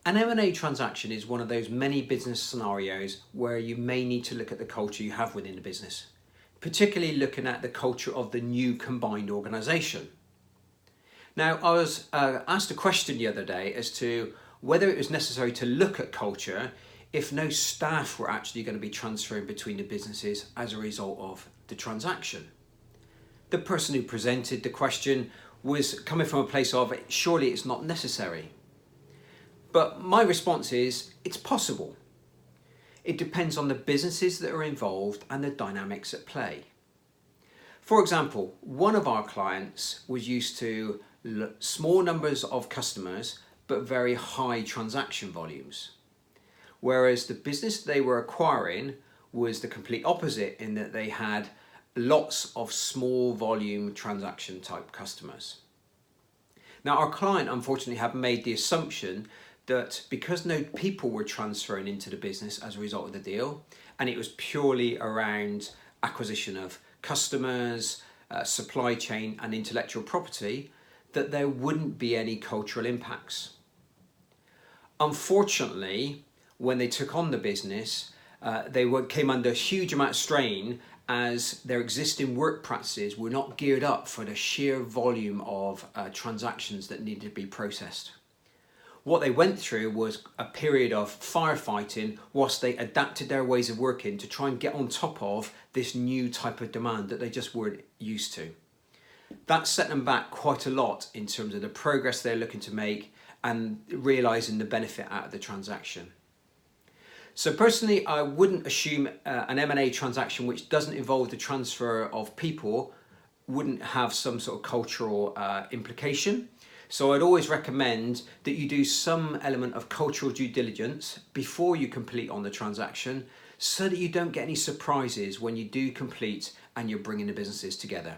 An M&A transaction is one of those many business scenarios where you may need to look at the culture you have within the business, particularly looking at the culture of the new combined organisation. Now, I was asked a question the other day as to whether it was necessary to look at culture if no staff were actually going to be transferring between the businesses as a result of the transaction. The person who presented the question was coming from a place of surely it's not necessary. But my response is it's possible. It depends on the businesses that are involved and the dynamics at play. For example, one of our clients was used to small numbers of customers but very high transaction volumes, whereas the business they were acquiring was the complete opposite in that they had lots of small volume transaction type customers. Now, our client unfortunately had made the assumption that because no people were transferring into the business as a result of the deal, and it was purely around acquisition of customers, supply chain and intellectual property, that there wouldn't be any cultural impacts. Unfortunately, when they took on the business, they came under a huge amount of strain as their existing work practices were not geared up for the sheer volume of transactions that needed to be processed. What they went through was a period of firefighting whilst they adapted their ways of working to try and get on top of this new type of demand that they just weren't used to. That set them back quite a lot in terms of the progress they're looking to make and realising the benefit out of the transaction. So personally, I wouldn't assume an M&A transaction which doesn't involve the transfer of people wouldn't have some sort of cultural implication. So I'd always recommend that you do some element of cultural due diligence before you complete on the transaction so that you don't get any surprises when you do complete and you're bringing the businesses together.